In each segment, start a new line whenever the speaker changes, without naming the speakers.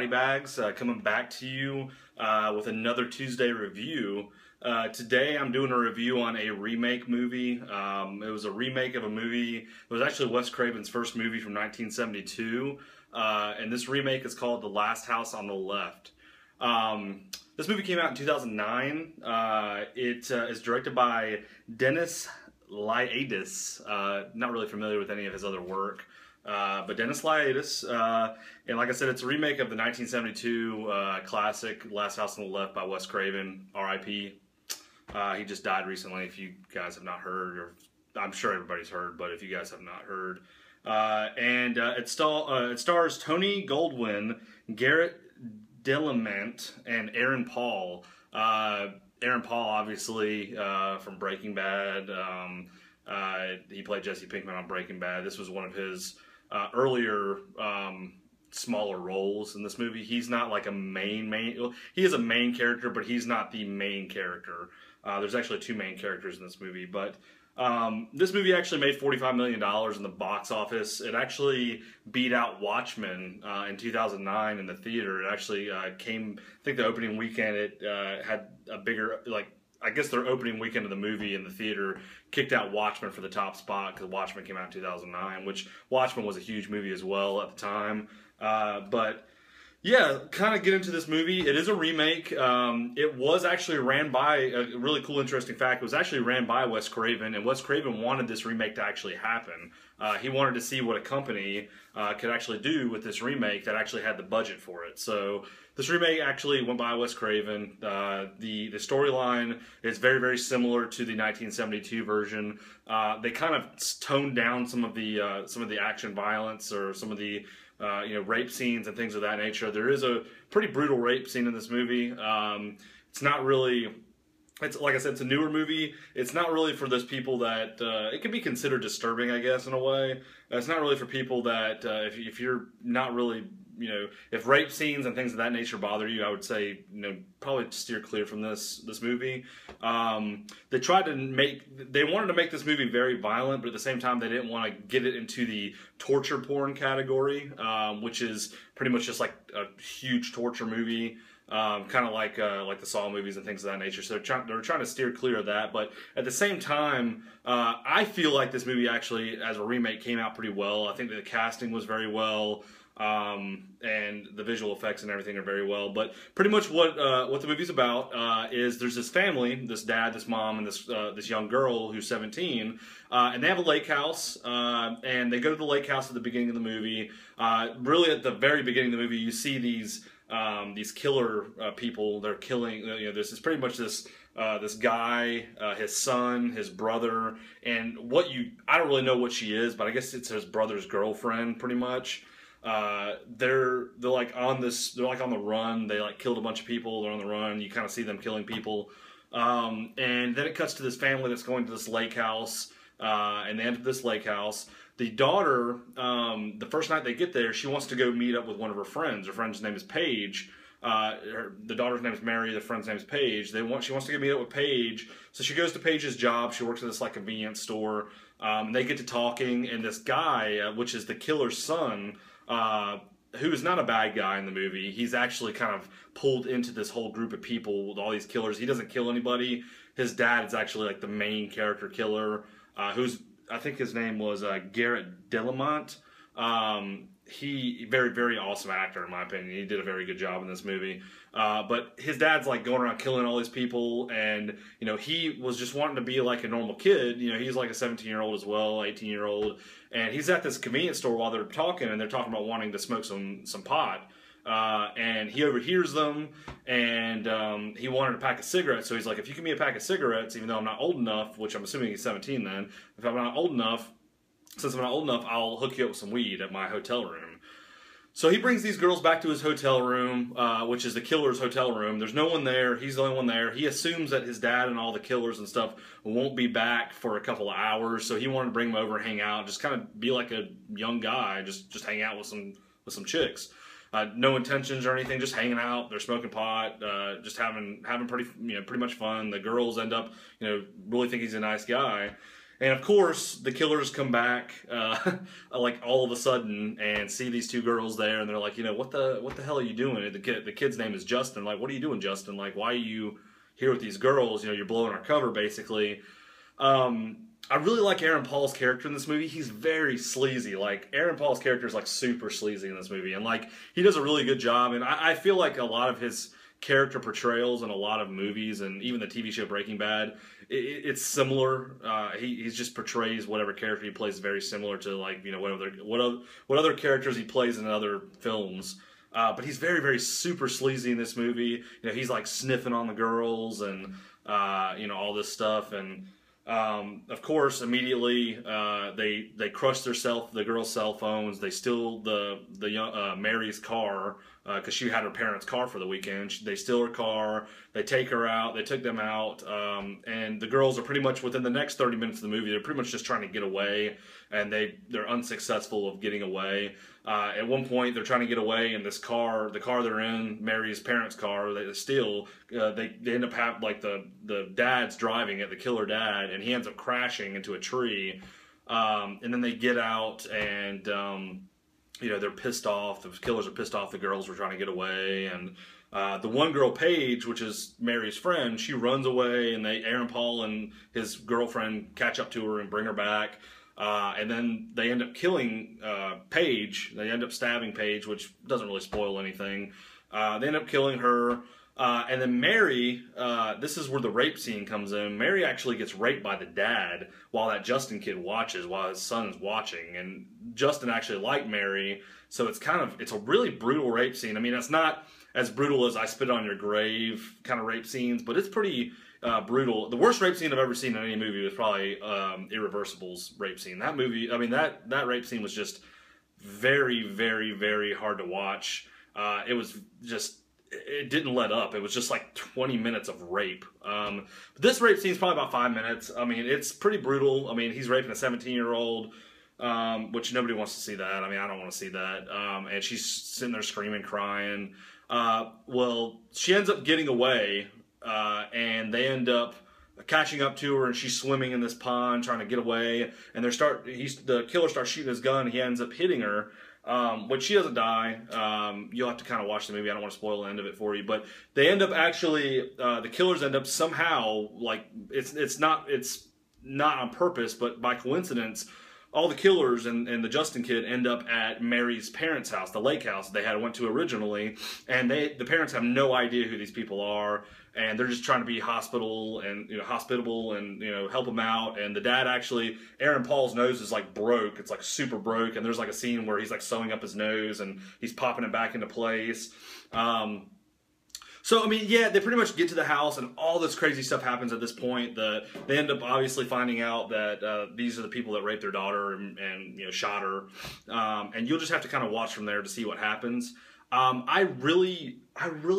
BodyBags, coming back to you with another Tuesday review. Today I'm doing a review on a remake movie. It was a remake of a movie. It was actually Wes Craven's first movie from 1972, and this remake is called The Last House on the Left. This movie came out in 2009. It is directed by Dennis Liatis. Not really familiar with any of his other work. But Dennis Liatis, and like I said, it's a remake of the 1972 classic Last House on the Left by Wes Craven, R.I.P. He just died recently, if you guys have not heard, or I'm sure everybody's heard, but if you guys have not heard. It stars Tony Goldwyn, Garrett Dillahunt, and Aaron Paul. Aaron Paul, obviously, from Breaking Bad. He played Jesse Pinkman on Breaking Bad. This was one of his earlier smaller roles in this movie. He's not like a main. He is a main character, but he's not the main character. There's actually two main characters in this movie, but this movie actually made $45 million in the box office. It actually beat out Watchmen in 2009 in the theater. It actually came, I think the opening weekend, it had a bigger, I guess their opening weekend of the movie in the theater kicked out Watchmen for the top spot, because Watchmen came out in 2009, which Watchmen was a huge movie as well at the time. But yeah, kind of get into this movie. It is a remake. It was actually ran by, a really cool, interesting fact, it was actually ran by Wes Craven, and Wes Craven wanted this remake to actually happen. He wanted to see what a company could actually do with this remake that actually had the budget for it. So this remake actually went by Wes Craven. The storyline is very, very similar to the 1972 version. They kind of toned down some of the action violence, or some of the rape scenes and things of that nature. There is a pretty brutal rape scene in this movie. It's not really, it's like I said, it's a newer movie. It's not really for those people that, it can be considered disturbing, I guess, in a way. It's not really for people that, if you're not really, if rape scenes and things of that nature bother you, I would say, probably steer clear from this movie. They wanted to make this movie very violent, but at the same time, they didn't want to get it into the torture porn category, which is pretty much just like a huge torture movie. Kind of like the Saw movies and things of that nature. So they're trying to steer clear of that. But at the same time, I feel like this movie actually, as a remake, came out pretty well. I think that the casting was very well, and the visual effects and everything are very well. But pretty much what the movie's about is there's this family, this dad, this mom, and this young girl who's 17, and they have a lake house, and they go to the lake house at the beginning of the movie. Really, at the very beginning of the movie, you see these killer people. They're killing. This is pretty much this guy, his son, his brother, and I don't really know what she is, but I guess it's his brother's girlfriend, pretty much. They're like on the run. They killed a bunch of people. They're on the run. You kind of see them killing people, and then it cuts to this family that's going to this lake house, and they enter this lake house. The daughter, the first night they get there, she wants to go meet up with one of her friends. Her friend's name is Paige. The daughter's name is Mary. The friend's name is Paige. She wants to go meet up with Paige. So she goes to Paige's job. She works at this convenience store. They get to talking, and this guy, which is the killer's son, who is not a bad guy in the movie. He's actually kind of pulled into this whole group of people with all these killers. He doesn't kill anybody. His dad is actually the main character killer, I think his name was Garrett Dillahunt. He very, very awesome actor, in my opinion. He did a very good job in this movie. But his dad's going around killing all these people, and he was just wanting to be like a normal kid. He's like a 17-year-old as well, 18-year-old, and he's at this convenience store while they're talking, and they're talking about wanting to smoke some pot. And he overhears them, and he wanted a pack of cigarettes. So he's like, if you give me a pack of cigarettes, even though I'm not old enough, which I'm assuming he's 17 then, if I'm not old enough, since I'm not old enough, I'll hook you up with some weed at my hotel room. So he brings these girls back to his hotel room, which is the killer's hotel room. There's no one there. He's the only one there. He assumes that his dad and all the killers and stuff won't be back for a couple of hours. So he wanted to bring them over and hang out, just kind of be like a young guy, just hang out with some chicks. No intentions or anything, just hanging out. They're smoking pot, just having pretty much fun. The girls end up, really think he's a nice guy. And of course, the killers come back like all of a sudden and see these two girls there, and they're like, what the hell are you doing? And the kid's name is Justin. Like, what are you doing, Justin? Like, why are you here with these girls? You're blowing our cover, basically. I really like Aaron Paul's character in this movie. He's very sleazy. Like, Aaron Paul's character is like super sleazy in this movie, and like he does a really good job. And I feel like a lot of his character portrayals in a lot of movies, and even the TV show Breaking Bad, it's similar. He just portrays whatever character he plays very similar to, like, what other characters he plays in other films. But he's very, very super sleazy in this movie. He's like sniffing on the girls and all this stuff. And of course, immediately they crush the girls' cell phones. They steal the young Mary's car because she had her parents' car for the weekend. They steal her car. They take her out. They took them out, and the girls are pretty much within the next 30 minutes of the movie. They're pretty much just trying to get away, and they're unsuccessful of getting away. At one point, they're trying to get away, and the car they're in, Mary's parents' car, they steal. They end up having, like, the dad's driving it, the killer dad, and he ends up crashing into a tree. And then they get out, and they're pissed off. The killers are pissed off. The girls were trying to get away, and the one girl, Paige, which is Mary's friend, she runs away, and Aaron Paul and his girlfriend catch up to her and bring her back. And then they end up killing Paige. They end up stabbing Paige, which doesn't really spoil anything. They end up killing her. And then Mary, this is where the rape scene comes in. Mary actually gets raped by the dad while that Justin kid watches, while his son's watching. And Justin actually liked Mary, so it's a really brutal rape scene. I mean, it's not as brutal as I Spit on Your Grave kind of rape scenes, but it's pretty brutal. The worst rape scene I've ever seen in any movie was probably Irreversible's rape scene. That movie, I mean, that rape scene was just very, very, very hard to watch. It didn't let up. It was just like 20 minutes of rape. But this rape scene is probably about 5 minutes. I mean, it's pretty brutal. I mean, he's raping a 17-year-old, which nobody wants to see that. I mean, I don't want to see that. And she's sitting there screaming, crying. Well, she ends up getting away, and they end up catching up to her, and she's swimming in this pond trying to get away. And the killer starts shooting his gun. He ends up hitting her. But she doesn't die. You'll have to kind of watch the movie. I don't want to spoil the end of it for you. But they end up actually, the killers end up somehow, like, it's not on purpose, but by coincidence, all the killers and the Justin kid end up at Mary's parents' house, the lake house they went to originally. And the parents have no idea who these people are. And they're just trying to be hospitable and help them out. And the dad actually, Aaron Paul's nose is like broke. It's like super broke. And there's like a scene where he's like sewing up his nose and he's popping it back into place. So I mean, yeah, they pretty much get to the house and all this crazy stuff happens at this point. They end up obviously finding out that these are the people that raped their daughter and shot her. And you'll just have to kind of watch from there to see what happens. I really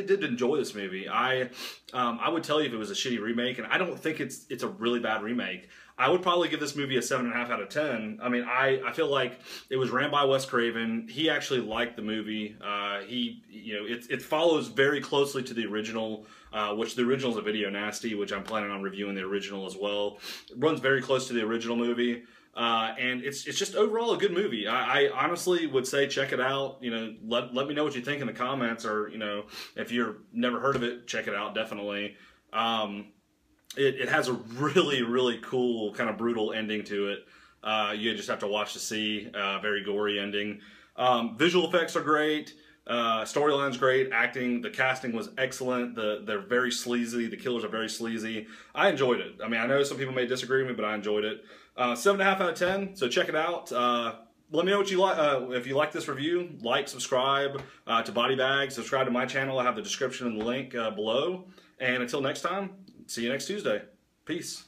did enjoy this movie. I would tell you if it was a shitty remake, and I don't think it's a really bad remake. I would probably give this movie a 7.5 out of 10. I mean, I feel like it was ran by Wes Craven. He actually liked the movie. It follows very closely to the original, which the original is a video nasty, which I'm planning on reviewing the original as well. It runs very close to the original movie. And it's just overall a good movie. I honestly would say check it out. Let me know what you think in the comments, or if you've never heard of it, check it out definitely. It has a really, really cool kind of brutal ending to it. You just have to watch to see. Very gory ending. Visual effects are great. Storyline's great. Acting, the casting was excellent. They're very sleazy. The killers are very sleazy. I enjoyed it. I mean, I know some people may disagree with me, but I enjoyed it. 7.5 out of 10. So check it out. Let me know what you like. If you like this review, like, subscribe to BodyBags. Subscribe to my channel. I have the description and the link below. And until next time, see you next Tuesday. Peace.